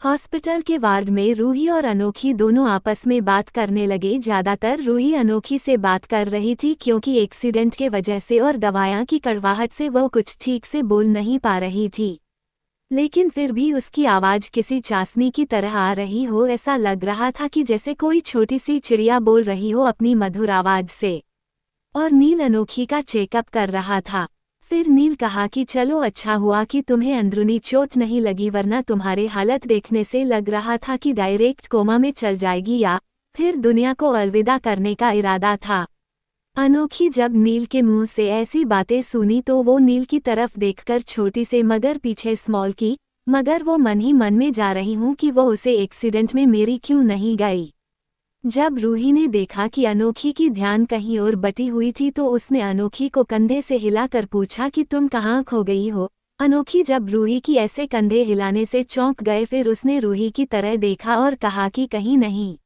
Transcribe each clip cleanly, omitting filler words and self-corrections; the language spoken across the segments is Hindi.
हॉस्पिटल के वार्ड में रूही और अनोखी दोनों आपस में बात करने लगे। ज्यादातर रूही अनोखी से बात कर रही थी क्योंकि एक्सीडेंट के वजह से और दवाइयाँ की कड़वाहट से वो कुछ ठीक से बोल नहीं पा रही थी। लेकिन फिर भी उसकी आवाज़ किसी चाशनी की तरह आ रही हो। ऐसा लग रहा था कि जैसे कोई छोटी सी चिड़िया बोल रही हो अपनी मधुर आवाज़ से। और नील अनोखी का चेकअप कर रहा था। फिर नील कहा कि चलो अच्छा हुआ कि तुम्हें अंदरूनी चोट नहीं लगी, वरना तुम्हारे हालत देखने से लग रहा था कि डायरेक्ट कोमा में चल जाएगी या फिर दुनिया को अलविदा करने का इरादा था। अनोखी जब नील के मुंह से ऐसी बातें सुनी तो वो नील की तरफ देखकर छोटी से मगर पीछे स्मॉल की, मगर वो मन ही मन में जा रही हूँ कि वो उसे एक्सीडेंट में मेरी क्यों नहीं गई। जब रूही ने देखा कि अनोखी की ध्यान कहीं और बटी हुई थी तो उसने अनोखी को कंधे से हिलाकर पूछा कि तुम कहाँ खो गई हो। अनोखी जब रूही की ऐसे कंधे हिलाने से चौंक गए, फिर उसने रूही की तरह देखा और कहा कि कहीं नहीं।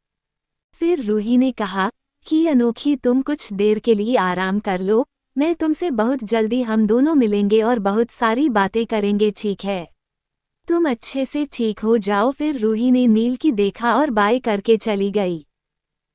फिर रूही ने कहा कि अनोखी तुम कुछ देर के लिए आराम कर लो, मैं तुमसे बहुत जल्दी हम दोनों मिलेंगे और बहुत सारी बातें करेंगे, ठीक है? तुम अच्छे से ठीक हो जाओ। फिर रूही ने नील की देखा और बाय करके चली गई।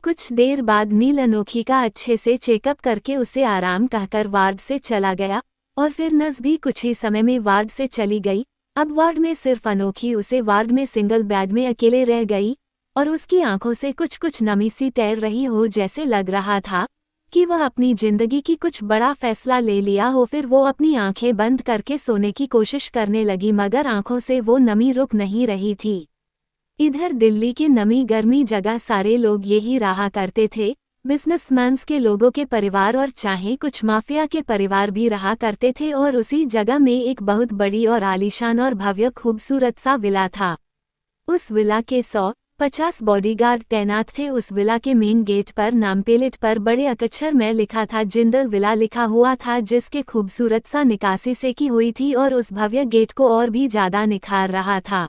कुछ देर बाद नील अनोखी का अच्छे से चेकअप करके उसे आराम कहकर वार्ड से चला गया और फिर नज़ भी कुछ ही समय में वार्ड से चली गई। अब वार्ड में सिर्फ अनोखी उसे वार्ड में सिंगल बेड में अकेले रह गई और उसकी आंखों से कुछ कुछ नमी सी तैर रही हो, जैसे लग रहा था कि वह अपनी जिंदगी की कुछ बड़ा फैसला ले लिया हो। फिर वो अपनी आंखें बंद करके सोने की कोशिश करने लगी, मगर आंखों से वो नमी रुक नहीं रही थी। इधर दिल्ली के नमी गर्मी जगह सारे लोग यही रहा करते थे। बिजनेसमैन्स के लोगों के परिवार और चाहे कुछ माफिया के परिवार भी रहा करते थे और उसी जगह में एक बहुत बड़ी और आलीशान और भव्य खूबसूरत सा विला था। उस विला के 150 बॉडीगार्ड तैनात थे। उस विला के मेन गेट पर नामप्लेट पर बड़े अक्षर में लिखा था जिंदल विला लिखा हुआ था, जिसके खूबसूरत सा निकासी से की हुई थी और उस भव्य गेट को और भी ज्यादा निखार रहा था।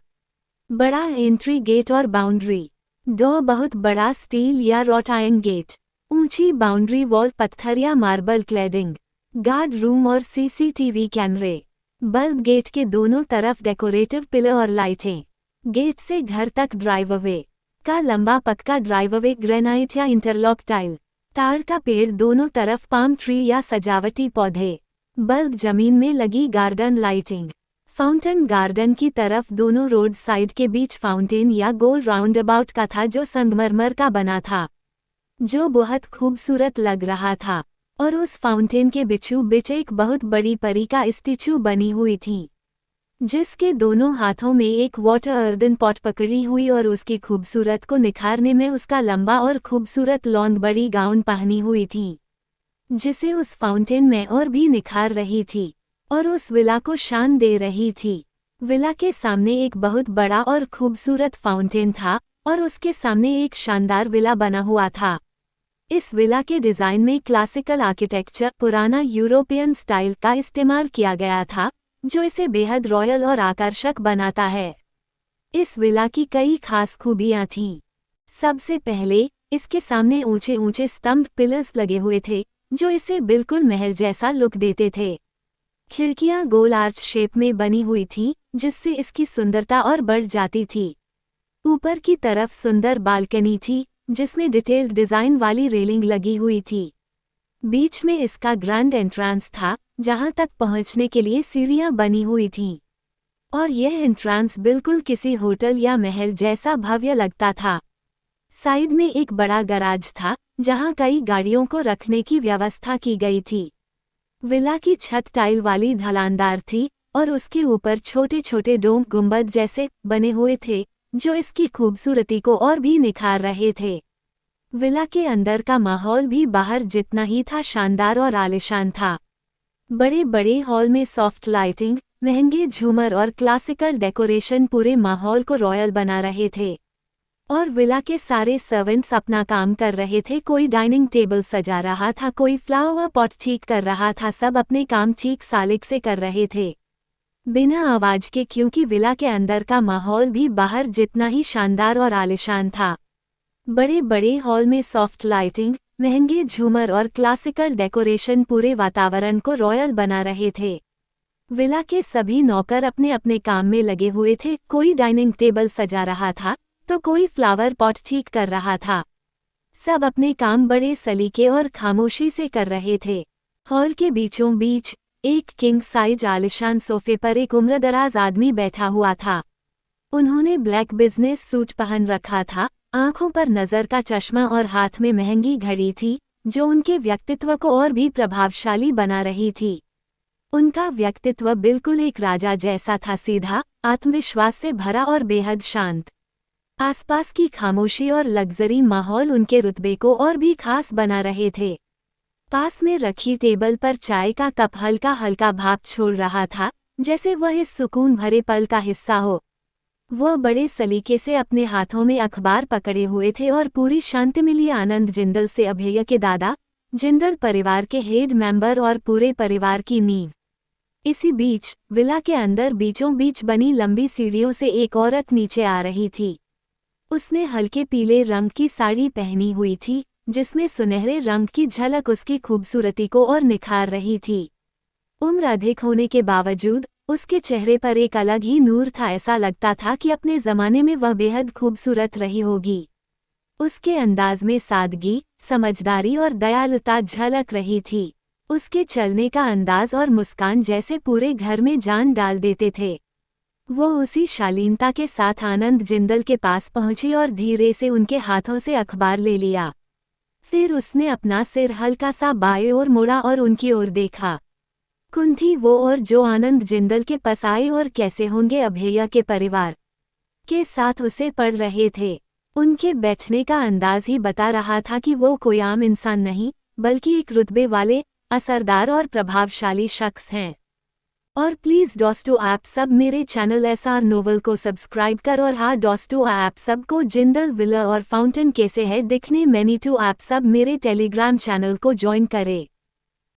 बड़ा एंट्री गेट और बाउंड्री डोर, बहुत बड़ा स्टील या रॉट आयरन गेट, ऊंची बाउंड्री वॉल पत्थर या मार्बल क्लैडिंग, गार्ड रूम और सीसीटीवी कैमरे, बल्ब, गेट के दोनों तरफ डेकोरेटिव पिलर और लाइटें। गेट से घर तक ड्राइववे का लंबा पक्का ड्राइववे, ग्रेनाइट या इंटरलॉक टाइल, ताड़ का पेड़ दोनों तरफ, पाम ट्री या सजावटी पौधे, बल्ब, जमीन में लगी गार्डन लाइटिंग, फाउंटेन गार्डन की तरफ दोनों रोड साइड के बीच फाउंटेन या गोल राउंड अबाउट का था जो संगमरमर का बना था, जो बहुत खूबसूरत लग रहा था। और उस फाउंटेन के बीचों बीच एक बहुत बड़ी परी का स्टैचू बनी हुई थी, जिसके दोनों हाथों में एक वाटर अर्दन पॉट पकड़ी हुई और उसकी खूबसूरत को निखारने में उसका लंबा और खूबसूरत लॉन्ग बड़ी गाउन पहनी हुई थी, जिसे उस फाउंटेन में और भी निखार रही थी और उस विला को शान दे रही थी। विला के सामने एक बहुत बड़ा और खूबसूरत फाउंटेन था और उसके सामने एक शानदार विला बना हुआ था। इस विला के डिज़ाइन में क्लासिकल आर्किटेक्चर, पुराना यूरोपियन स्टाइल का इस्तेमाल किया गया था, जो इसे बेहद रॉयल और आकर्षक बनाता है। इस विला की कई खास खूबियां थीं। सबसे पहले इसके सामने ऊंचे ऊंचे स्तंभ, पिलर्स लगे हुए थे जो इसे बिल्कुल महल जैसा लुक देते थे। खिड़कियां गोल आर्च शेप में बनी हुई थीं, जिससे इसकी सुंदरता और बढ़ जाती थी। ऊपर की तरफ सुंदर बालकनी थी, जिसमें डिटेल्ड डिज़ाइन वाली रेलिंग लगी हुई थी। बीच में इसका ग्रैंड एंट्रांस था, जहां तक पहुंचने के लिए सीढ़ियां बनी हुई थीं। और यह एंट्रांस बिल्कुल किसी होटल या महल जैसा भव्य लगता था। साइड में एक बड़ा गराज था, जहां कई गाड़ियों को रखने की व्यवस्था की गई थी। विला की छत टाइल वाली ढलानदार थी और उसके ऊपर छोटे छोटे डोम गुंबद जैसे बने हुए थे, जो इसकी खूबसूरती को और भी निखार रहे थे। विला के अंदर का माहौल भी बाहर जितना ही था शानदार और आलीशान था। बड़े बड़े हॉल में सॉफ्ट लाइटिंग, महंगे झूमर और क्लासिकल डेकोरेशन पूरे माहौल को रॉयल बना रहे थे। और विला के सारे सर्वेंट्स अपना काम कर रहे थे। कोई डाइनिंग टेबल सजा रहा था, कोई फ्लावर पॉट ठीक कर रहा था, सब अपने काम ठीक सालिक से कर रहे थे, बिना आवाज के, क्योंकि विला के अंदर का माहौल भी बाहर जितना ही शानदार और आलीशान था। बड़े बड़े हॉल में सॉफ्ट लाइटिंग, महंगे झूमर और क्लासिकल डेकोरेशन पूरे वातावरण को रॉयल बना रहे थे। विला के सभी नौकर अपने अपने काम में लगे हुए थे। कोई डाइनिंग टेबल सजा रहा था तो कोई फ्लावर पॉट ठीक कर रहा था। सब अपने काम बड़े सलीके और खामोशी से कर रहे थे। हॉल के बीचों बीच एक किंग साइज आलिशान सोफे पर एक उम्रदराज आदमी बैठा हुआ था। उन्होंने ब्लैक बिजनेस सूट पहन रखा था, आंखों पर नजर का चश्मा और हाथ में महंगी घड़ी थी जो उनके व्यक्तित्व को और भी प्रभावशाली बना रही थी। उनका व्यक्तित्व बिल्कुल एक राजा जैसा था, सीधा, आत्मविश्वास से भरा और बेहद शांत। आसपास की खामोशी और लग्जरी माहौल उनके रुतबे को और भी खास बना रहे थे। पास में रखी टेबल पर चाय का कप हल्का हल्का भाप छोड़ रहा था, जैसे वह इस सुकून भरे पल का हिस्सा हो। वह बड़े सलीके से अपने हाथों में अखबार पकड़े हुए थे और पूरी शांति मिली आनंद जिंदल से अभय के दादा, जिंदल परिवार के हेड मेंबर और पूरे परिवार की नींव। इसी बीच विला के अंदर बीचों बीच बनी लंबी सीढ़ियों से एक औरत नीचे आ रही थी। उसने हल्के पीले रंग की साड़ी पहनी हुई थी, जिसमें सुनहरे रंग की झलक उसकी खूबसूरती को और निखार रही थी। उम्र अधिक होने के बावजूद उसके चेहरे पर एक अलग ही नूर था। ऐसा लगता था कि अपने जमाने में वह बेहद खूबसूरत रही होगी। उसके अंदाज में सादगी, समझदारी और दयालुता झलक रही थी। उसके चलने का अंदाज और मुस्कान जैसे पूरे घर में जान डाल देते थे। वो उसी शालीनता के साथ आनंद जिंदल के पास पहुंची और धीरे से उनके हाथों से अखबार ले लिया। फिर उसने अपना सिर हल्का सा बाएं ओर मोड़ा और उनकी ओर देखा। कौन थी वो और जो आनंद जिंदल के पास आई, और कैसे होंगे अभय के परिवार के साथ उसे पढ़ रहे थे। उनके बैठने का अंदाज ही बता रहा था कि वो कोई आम इंसान नहीं, बल्कि एक रुतबे वाले, असरदार और प्रभावशाली शख्स हैं। और प्लीज़ दोस्तों, आप सब मेरे चैनल SR नोवेल को सब्सक्राइब कर, और हाँ दोस्तों, आप सबको जिंदल विला और फाउंटेन कैसे है दिखने मैनी टू आप सब मेरे टेलीग्राम चैनल को ज्वाइन करें।